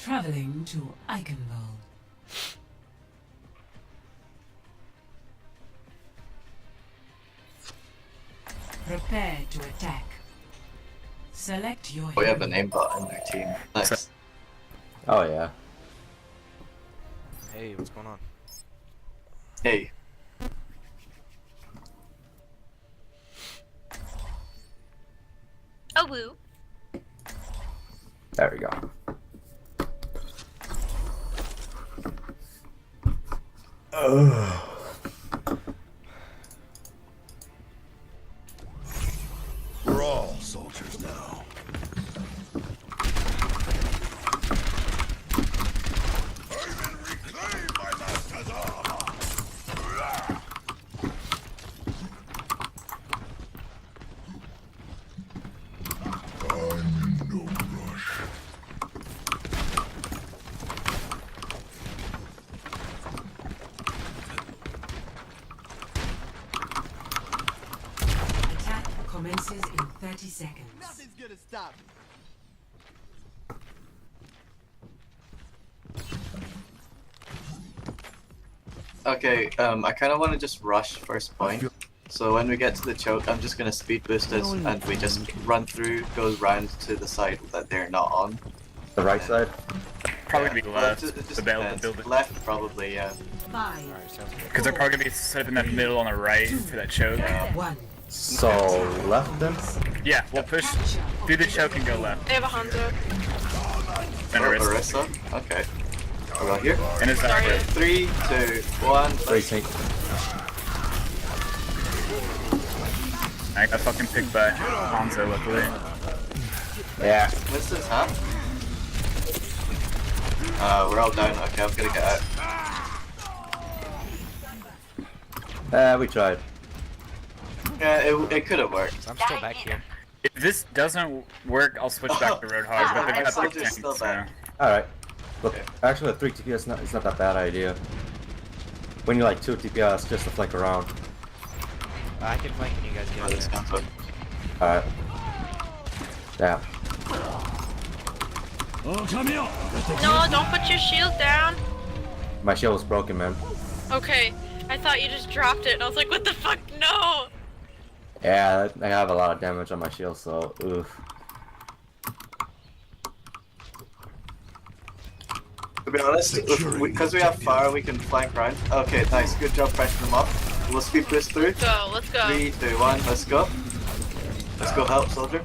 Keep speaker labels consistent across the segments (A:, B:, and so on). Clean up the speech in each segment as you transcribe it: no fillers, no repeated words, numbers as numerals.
A: Traveling to Eichenwald. Prepare to attack. Select your
B: We have a
A: hero.
B: name bot in our team. Nice.
C: Oh yeah.
D: Hey, what's going on?
B: Hey.
E: Oh woo.
C: There we go.
F: We're all soldiers now. I will reclaim my master's armor! I'm in no rush.
A: Attack commences in 30 seconds.
G: Nothing's gonna stop me.
B: Okay, I kind of want to just rush first point. So when we get to the choke, I'm just gonna speed boost us, and we just run through, go round to the side that they're not on.
C: The right side?
H: Probably gonna be
B: Well,
H: left
B: it just
H: to be able to
B: depends.
H: build it.
B: Left, probably, yeah.
A: 5,
D: Alright, sounds good.
H: Because they're probably gonna be set up in that middle on the right for that choke.
A: 1.
C: So left then?
H: Yeah, we'll push through the choke and go left.
E: They have a Hanzo.
H: Then
B: Or
H: Arista.
B: Orisa. Okay. Around here.
H: And it's
E: Sorry.
H: that
B: 3, 2, 1.
C: Three take.
H: I got fucking picked by Hanzo, luckily.
C: Yeah.
B: Winston's half. We're all down. Okay, I'm gonna get out.
C: We tried.
B: Yeah, it could have worked.
D: I'm still back here.
H: If this doesn't work, I'll switch back to Roadhog, but they've got
B: Soldier's
H: big tanks,
B: still
H: so...
B: back.
C: Alright. Look,
B: Okay.
C: actually with 3 TPS it's not that bad idea. When you're like 2 TPS just to flank around.
D: I can flank when you guys
B: Oh,
D: get
B: this
D: there.
B: comes up.
C: Alright. Yeah.
E: No, don't put your shield down.
C: My shield was broken, man.
E: Okay, I thought you just dropped it, and I was like, what the fuck? No.
C: Yeah, I have a lot of damage on my shield, so oof.
B: To be honest, because we have fire, we can flank round. Okay, nice. Good job pressing them up. We'll speed boost through.
E: Go, let's go.
B: 3, 2, 1. Let's go. Let's go help, soldier.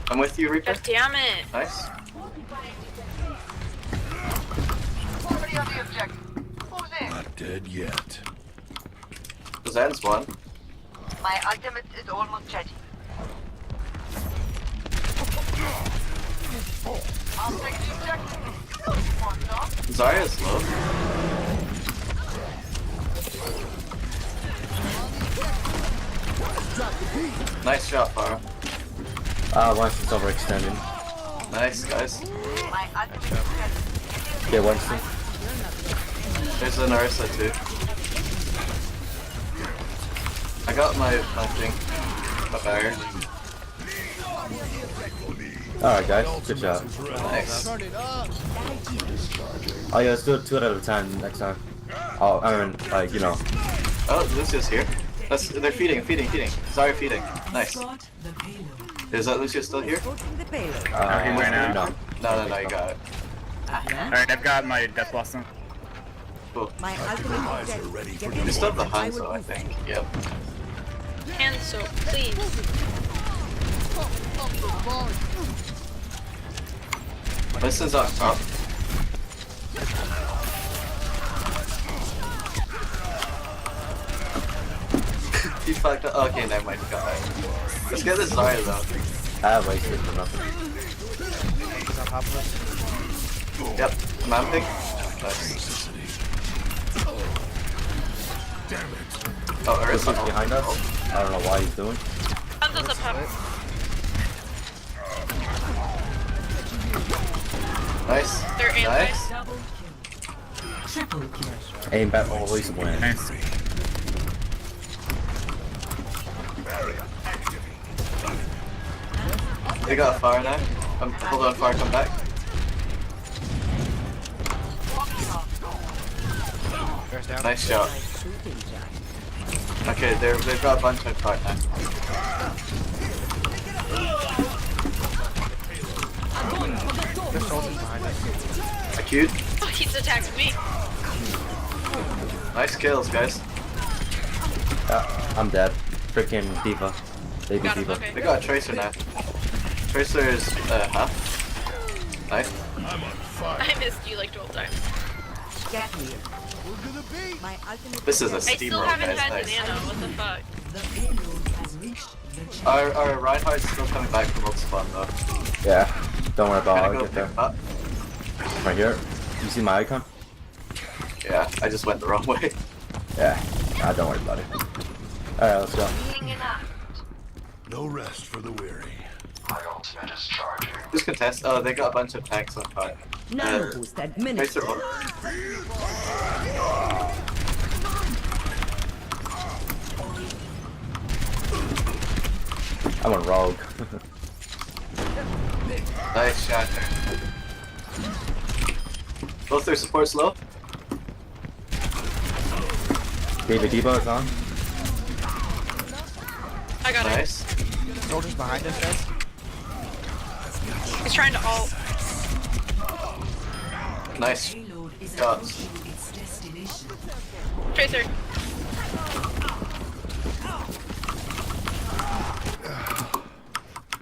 B: I'm with you, Reaper.
E: God damn it.
B: Nice.
F: Not dead yet.
B: Zen's one.
I: My ultimate is almost ready. I'll take the objective. Come on, no?
B: Zarya's low. Nice shot, Farah.
C: Winston's overextending.
B: Nice, guys.
I: My ultimate is ready.
C: Okay, Winston.
B: There's an Ursa too. I got my thing. My barrier.
C: Alright guys, good job.
B: Nice.
C: Oh yeah, let's do it 2 at a time next time. Oh, I mean, like, you know.
B: Oh, Lucio's here. They're feeding. Zarya feeding. Nice.
A: Spot the payload.
B: Is that Lucio still here?
H: he went out.
B: No, you got it.
H: Alright, I've got my Death Blossom.
B: Cool.
I: My ultimate is ready.
B: You still have the Hanzo, I think. Yep.
E: Hanzo, please.
B: Winston's up top. He fucked up. Okay, never mind. Got it. Let's get this Zarya though.
C: I wasted for nothing.
D: He's on top of us.
B: Yep. Mamping. Nice. Oh,
C: This
B: Ursa
C: is behind us. I don't know why he's doing.
E: Hanzo's up top.
B: Nice.
E: They're anti.
B: Nice.
A: Double kill. Triple kill.
C: Aim back always win.
H: Nice.
B: They got fire now. Hold on, fire, come back.
D: Bear's down.
B: Nice shot. Okay, they've got a bunch of card now.
D: There's soldiers behind us.
B: Acute.
E: Oh, he's attacked me.
B: Nice kills, guys.
C: I'm dead. Freaking Diva. Baby
E: Got him,
C: Diva.
E: okay.
B: They got a Tracer now. Tracer is half. Nice.
F: I'm on fire.
E: I missed you like 12 times.
I: Get here.
F: We're gonna be.
I: My ultimate
B: This is a
E: I still
B: steamroll,
E: haven't
B: guys.
E: had
B: Nice.
E: the nano. What the fuck?
A: The payload has reached the check.
B: Our Reinhardt's still coming back from old spawn though.
C: Yeah. Don't worry about it.
B: Gotta
C: I'll
B: go
C: get
B: pick
C: there.
B: him up.
C: Right here. You see my icon?
B: Yeah, I just went the wrong way.
C: Yeah. Nah, don't worry about it. Alright, let's go.
F: No rest for the weary.
B: Who's contest? Oh, they got a bunch of tanks on fire.
I: nano boost administered.
B: Tracer.
C: I'm a rogue.
B: Nice shot. Both their supports low.
C: Baby Diva is on.
E: I got it.
B: Nice.
D: Soldiers behind us, guys.
E: He's trying to ult.
B: Nice.
A: Payload is
B: Shots.
A: approaching its destination.
E: Tracer.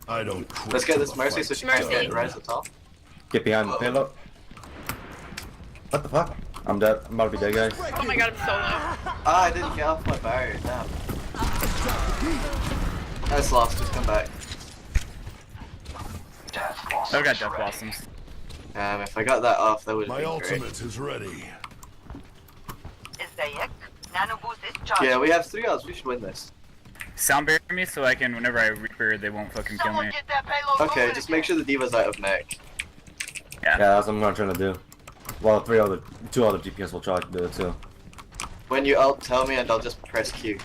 F: I don't quit.
B: Let's get
F: till
B: this
F: the
B: Mercy so
F: fight's
B: she can't
E: Mercy.
B: get res at all.
C: Get behind the payload. What the fuck? I'm dead. I'm about to be dead, guys.
E: Oh my god, I'm so low.
B: Ah, I didn't get off my barrier. Damn. That's lost. Just come back.
H: I've got Death Blossoms.
B: If I got that off, that would have
F: My
B: been great.
F: ultimate is ready.
I: ازيك؟ nano boost is charged.
B: Yeah, we have 3 odds. We should win this.
H: Sound barrier me so I can, whenever I Reaper, they won't fucking kill
I: Someone
H: me.
I: get that payload
B: Okay,
I: moving
B: just
I: again.
B: make sure the Diva's out of neck.
C: Yeah, that's what I'm trying to do. Well, 2 other DPS will try to do it too.
B: When you ult, tell me and I'll just press Q.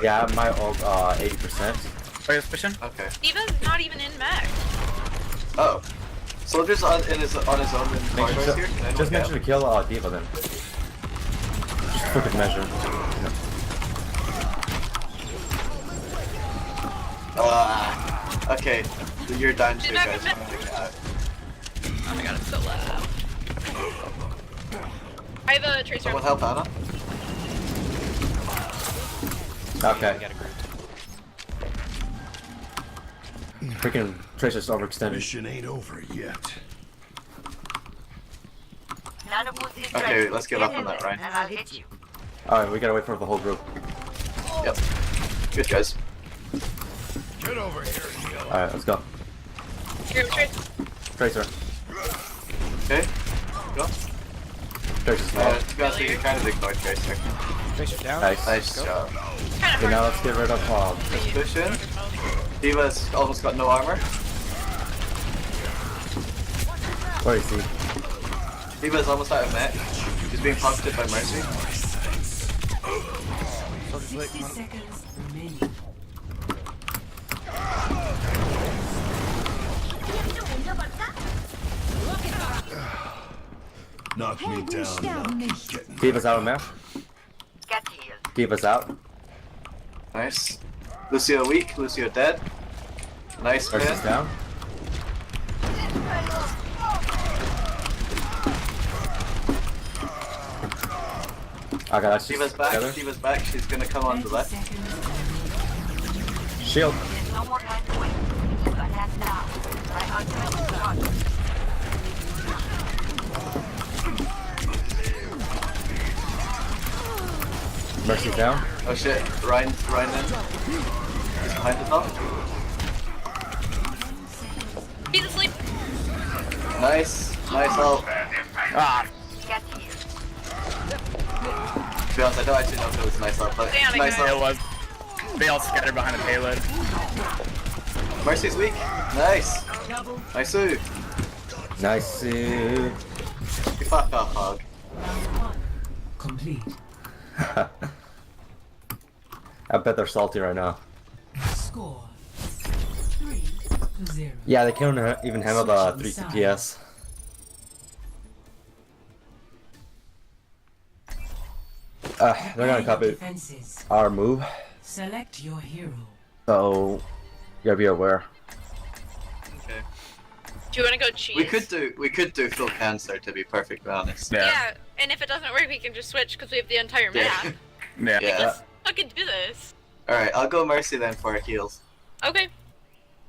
C: Yeah, my ult 80%.
H: Wait, let's push in.
B: Okay.
E: Diva's not even in mech.
B: Oh. Soldier's on his own in
C: Make
B: corridors
C: sure,
B: here. Can anyone
C: just
B: get
C: make sure
B: him?
C: to kill Diva then. Just quick measure.
B: Okay. You're down too,
E: You're not
B: guys.
E: gonna- Oh my god, I'm so low. I have a Tracer.
B: Someone help Anna?
C: Okay.
D: We got a group.
C: Freaking Tracer's overextended.
F: Mission ain't over yet.
I: Nano boost is
B: Okay,
I: ready.
B: let's give
I: Get
B: up on
I: in
B: that,
I: there,
B: Ryan.
I: and I'll hit you.
C: Alright, we gotta wait for the whole group.
B: Yep. Good, guys.
F: Get over here, Neil.
C: Alright, let's go.
E: Here, Tracer.
C: Tracer.
B: Okay. Go.
C: Tracer's low.
B: To be honest, you kind of ignored Tracer.
D: Tracer down.
C: Nice.
B: Nice job.
E: Kinda
C: Okay,
E: hard.
C: now let's get rid of
B: Push in. Diva's almost got no armor.
C: where is he?
B: Diva's almost out of mech. She's being pocketed by Mercy.
D: Soldiers lit.
A: 60
D: Come on.
A: seconds remaining.
F: Knock me down. Getting
C: Diva's out of map.
I: Get healed.
C: Diva's out.
B: Nice. Lucio weak. Lucio dead. Nice
C: Mercy's
B: man.
C: down. Okay, that's just
B: Diva's back.
C: together.
B: Diva's back. She's gonna come on the
A: 30
B: left.
A: seconds.
C: Shield.
I: There's no more time to wait. Attack now. My ultimate is charged.
C: Mercy's down.
B: Oh shit. Ryan in. He's behind the top.
E: He's asleep.
B: Nice. Nice ult.
H: Ah,
I: Get healed.
B: To be honest, I don't actually know if it was a nice ult, but
E: Damn it,
B: nice
E: guys.
H: it
B: ult.
H: was. They all scattered behind the payload.
B: Mercy's weak. Nice. Nice. You
C: Nice.
B: fuck off, Hog.
A: Round 1 complete.
C: I bet they're salty right now.
A: Score 3 to 0.
C: Yeah, they can't even handle the 3 TPS. They're gonna copy
A: Defenses.
C: our move,
A: Select your hero.
C: so you gotta be aware.
B: Okay.
E: Do you want to go cheese?
B: We could do full cancer, to be perfectly honest.
E: Yeah, and if it doesn't work, we can just switch because we have the entire map.
H: Yeah.
B: Yeah.
E: Let's fucking do this.
B: Alright, I'll go Mercy then for our heals.
E: Okay.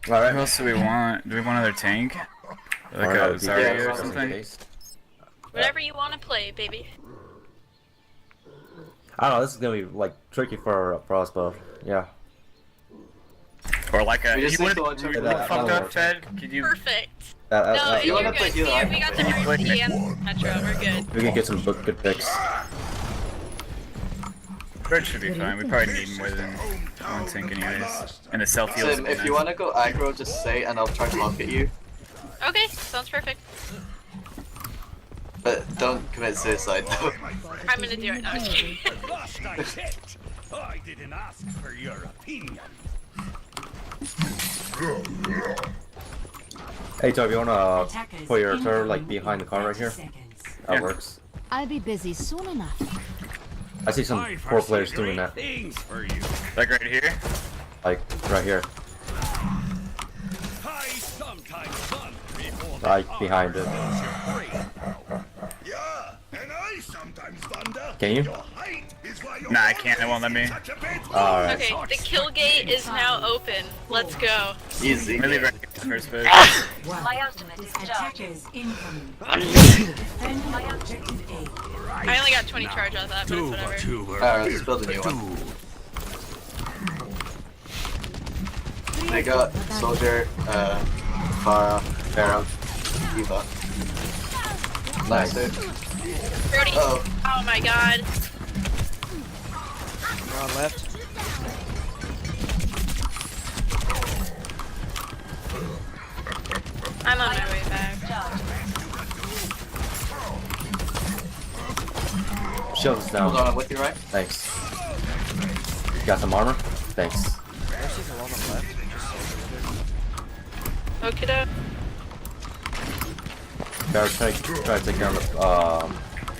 C: Alright.
H: What else do we want? Do we want another tank? Like
C: Alright,
H: a
C: would be
H: Zarya
C: good
H: or
C: just in
H: something?
C: case.
E: Whatever you want to play, baby.
C: I don't know, this is gonna be like tricky for Frostbow. Yeah.
H: Or like a.
B: We just
H: You
B: need
H: want
B: to
H: to
B: launch
C: that-
H: fucked
C: that'll
H: up,
C: work.
H: Fed? Could you?
E: Perfect.
C: That,
E: No,
B: you
E: you're
B: wanna
E: good.
B: play healer, I
E: We
B: can
E: got the
B: play.
E: Mercy and Metro. We're good.
C: we can get some good picks.
H: Bird should be fine. We probably need more than one tank anyways. And the self heals.
B: Sim, if you want to go aggro, just say and I'll try to lock at you.
E: Okay, sounds perfect.
B: But don't commit suicide though.
E: I'm gonna do it. No, I'm just kidding.
F: Last I checked, I didn't ask for your opinion.
C: Hey Toby, you wanna
A: Attackers
C: put your turret
A: incoming
C: like behind the car right
A: 30
C: here?
A: seconds.
C: That
H: Yeah.
C: works.
G: I'll be busy soon enough.
C: I see some poor players doing that.
F: Things for you.
H: Like right here?
C: Like right here.
F: I sometimes run before the
C: Like behind it.
F: Yeah, and I sometimes wonder.
C: Can you?
F: Your height is why your
H: Nah, I can't. It won't let me.
F: such a bit.
C: Alright.
E: Okay, the kill gate is now open. Let's go.
B: Easy.
H: Really right first bit.
I: My ultimate is charged.
A: Attackers incoming. Defend objective A.
E: I only got 20 charge out of that, but it's whatever.
B: Alright, let's build a new one. I got Soldier, Farah, Pharaoh, Eva. Nice dude.
E: Brody.
B: Oh.
E: Oh my god.
D: You're on left.
E: I'm on my way back.
C: Shield is down.
B: Hold on, I'm with you, right?
C: Thanks. You got some armor? Thanks.
D: Mercy's alone on the left.
E: Okay, doke.
C: Guys, try to take care of the,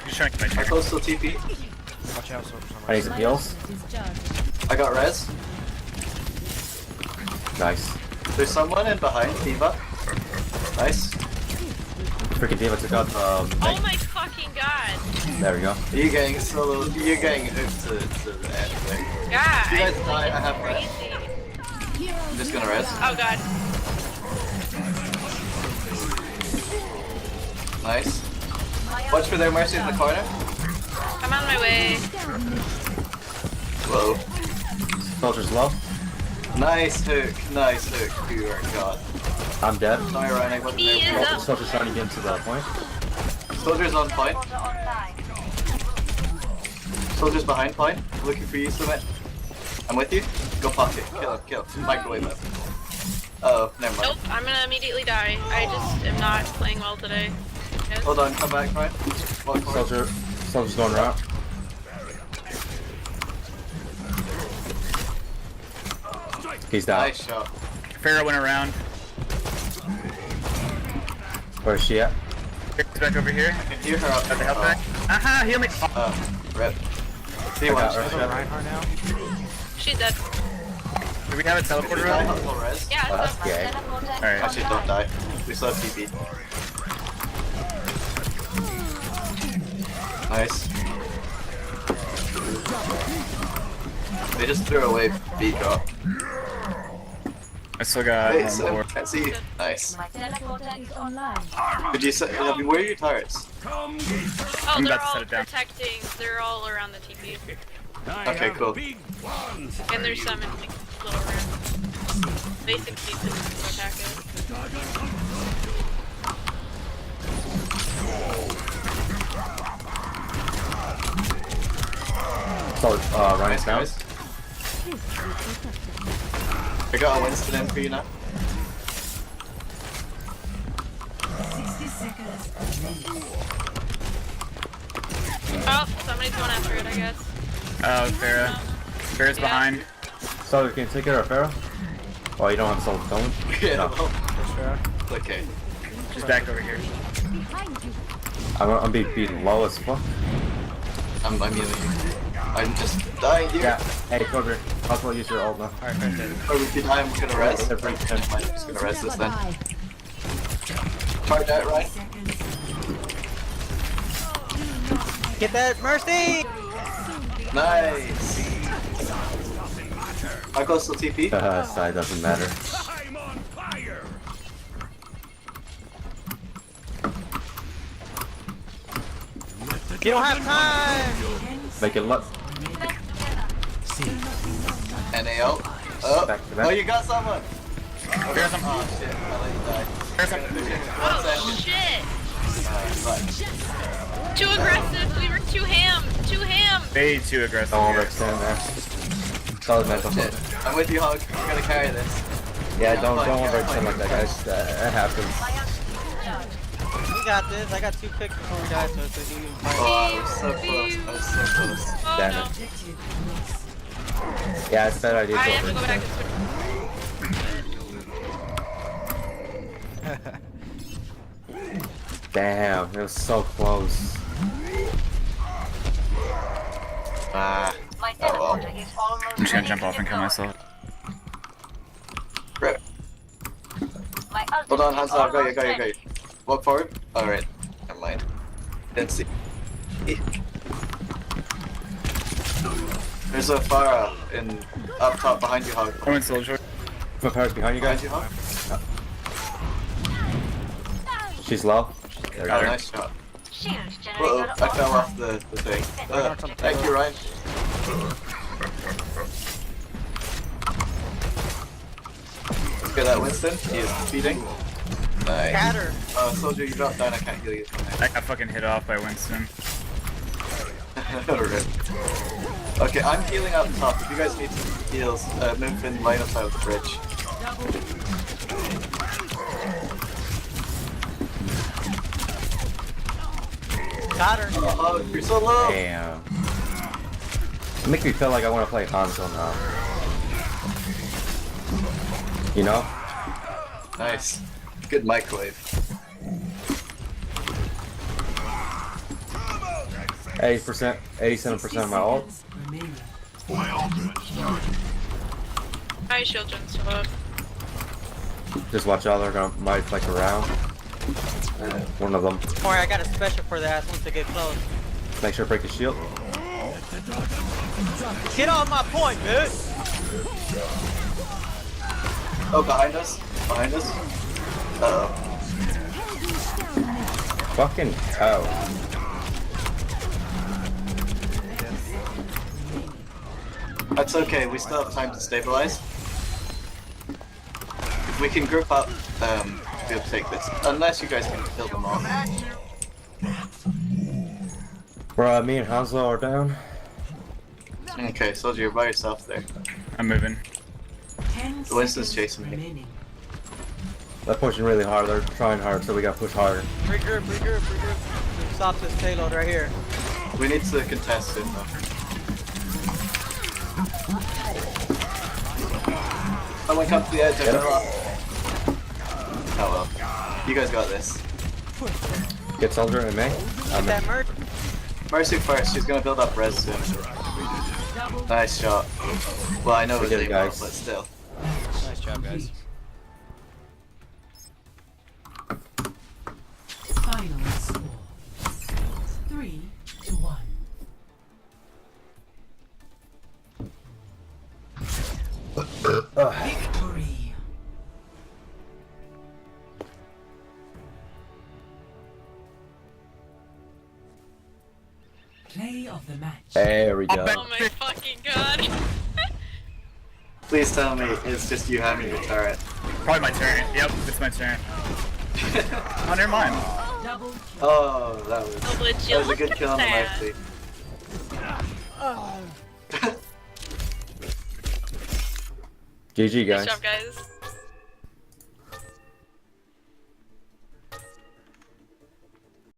H: Just trying to get my
B: I'm
H: turret.
B: close to TP.
D: Watch out, Soldiers on
C: I need some heals.
B: I got res.
C: Nice.
B: There's someone in behind, Eva. Nice.
C: Freaking Diva took out,
E: Oh my fucking god.
C: there we go.
B: You're getting solo, you're getting hooked to the end thing.
E: Yeah,
B: You guys
E: I'm
B: die, I have
E: crazy.
B: I'm just gonna res.
E: Oh god.
B: Nice. Watch for their Mercy in the corner.
E: I'm on my way.
B: Whoa.
C: Soldier's low.
B: Nice hook, nice hook. You are god.
C: I'm dead.
B: Sorry, Ryan, I wasn't
E: He
B: there.
E: is up.
C: Soldier's trying to get into the point.
B: Soldier's on point.
I: Order online.
B: Soldier's behind point. Looking for you, Summit. I'm with you. Go pocket. Kill him. Microwave him. Oh, never mind.
E: Nope, I'm gonna immediately die. I just am not playing well today. Yes.
B: Hold on, come back, Ryan. Walk forward.
C: Soldier's going around. He's down.
B: Nice shot.
H: Pharaoh went around.
C: Where is she at?
H: Pharaoh's back over here.
B: I can hear her up.
H: Got the health back. Aha, heal me.
B: Rip. See
C: I
B: one
C: got her.
B: shot.
D: There's a Reinhardt now.
E: She's dead.
H: Do we have a teleporter
B: I
H: on?
B: have full res.
E: Yeah,
C: Oh,
E: it's
C: that's gay.
H: Alright.
B: Actually, don't die. We still have TP. Nice. They just threw away B drop.
H: I still got
B: Hey,
H: one
B: so,
H: more.
B: I see. Nice.
I: My teleporter is online.
B: Could you say, where are your turrets?
E: Oh,
H: I'm
E: they're
H: about to
E: all
H: set it down.
E: protecting. They're all around the TP.
B: Okay, cool.
E: And there's some in like little rooms. Basically, this is attack it.
C: So, Ryan's
B: Nice,
C: down.
B: guys. I got a Winston in for you now.
A: 60 seconds.
E: Oh, somebody's going after it, I guess.
H: Oh, Pharaoh. Pharaoh's
E: Yeah.
H: behind.
C: So, we can take care of Pharaoh? Oh, you don't have soul stone?
B: Yeah,
C: No.
B: well,
D: First round.
B: okay.
H: She's back over here.
G: Behind you.
C: I'm being beaten low as fuck.
B: I'm healing you. I'm just dying here.
C: Yeah. Hey, Cover. I'll as well use your ult now.
D: Alright, first hit.
B: Oh, if you die, I'm gonna res.
C: Yeah,
B: I'm just gonna res this then.
G: Bye.
B: Charge out, right?
A: Seconds.
D: Get that mercy!
B: Nice. How close to TP?
C: Side doesn't matter.
F: I'm on fire.
D: You don't have time!
C: Make it look.
B: NAO. Oh,
C: Back to back.
B: oh, you got someone.
H: Here's some.
B: Oh shit, I let you die.
H: Here's some.
B: 1
E: Oh
B: second.
E: shit!
B: Fine.
E: Too aggressive. We were too ham. Too ham.
H: Way too aggressive.
C: Don't
H: here.
C: overextend there. Solid mental.
B: Shit. I'm with you, Hog. I'm gonna carry this.
C: Yeah, don't overextend like that, guys. It happens.
D: We got this. I got 2 picks before we die, so it's a new fight.
B: Oh, I was so close. I was so close.
E: Oh
C: Damn
E: no.
C: it. Yeah, it's a bad idea
E: I
C: to
E: have to go back
C: overextend.
E: and
C: Damn, it was so close.
B: Ah.
I: My
B: Oh, well.
I: teleporter is almost
H: I'm just gonna
I: ready
H: jump
I: to
H: off and kill
I: deploy.
H: myself.
B: Rip.
I: My
B: Hold on,
I: ultimate
B: Hanzo.
I: is
B: I've got you,
I: almost
B: got you,
I: ready.
B: got you. Walk forward. Alright. Never mind. Didn't see. There's a Pharah in up top behind you, Hog.
H: I went soldier.
C: Vampires behind you
B: Behind
C: guys.
B: you, Hog.
C: She's low. There we
B: Oh,
C: go.
B: nice shot.
I: Shield
B: Whoa,
I: generator
B: I fell
I: online.
B: off the thing. Thank you, Ryan. Let's get that Winston. He is defeating. Nice.
D: Catter!
B: Soldier, you dropped down. I can't heal you.
H: I got fucking hit off by Winston.
B: Rip. Okay, I'm healing up top. If you guys need some heals, move in line of sight of the bridge.
D: Got her!
B: Oh, you're so low!
C: Damn. It makes me feel like I want to play Hanzo now. You know?
B: Nice. Good microwave.
C: 80%, 87% of my ult.
A: Seconds remaining.
E: my shield gen's still up.
C: Just watch out, they're gonna might flick around. One of them.
D: Corey, I got a special for that once they get close.
C: Make sure to break the shield.
D: Get on my point, bitch!
B: Oh, behind us. Behind us. Uh-oh.
C: Fucking hell.
B: That's okay, we still have time to stabilize. If we can group up, we'll take this. Unless you guys can kill them all.
C: Bro, me and Hanzo are down.
B: Okay, Soldier, you're by yourself there.
H: I'm moving.
A: 10
B: Winston's
A: seconds
B: chasing me.
A: remaining.
C: They're pushing really hard, they're trying hard, so we gotta push harder.
D: Regroup, regroup, regroup. Stop this payload right here.
B: We need to contest it though. Someone come to the edge,
C: Get him.
B: Oh well. You guys got this.
C: Get Soldier and May.
D: Get that merch.
B: Mercy first, she's gonna build up res soon. Nice shot. Well, I know it was
C: We did it,
B: able,
C: guys.
B: but still.
D: Nice job, guys.
A: Final score. 3-1. Victory. Play of the match.
C: There we go.
E: Oh my fucking god.
B: Please tell me it's just you having your turret.
H: Probably my turn. Yep, it's my turn. Oh, never mind.
A: Double kill.
B: Oh, that
E: Oh, would
B: was
E: you
B: a
E: look
B: good
E: at
B: kill on the
E: that?
B: knife feed.
C: GG,
E: Good
C: guys.
E: job, guys.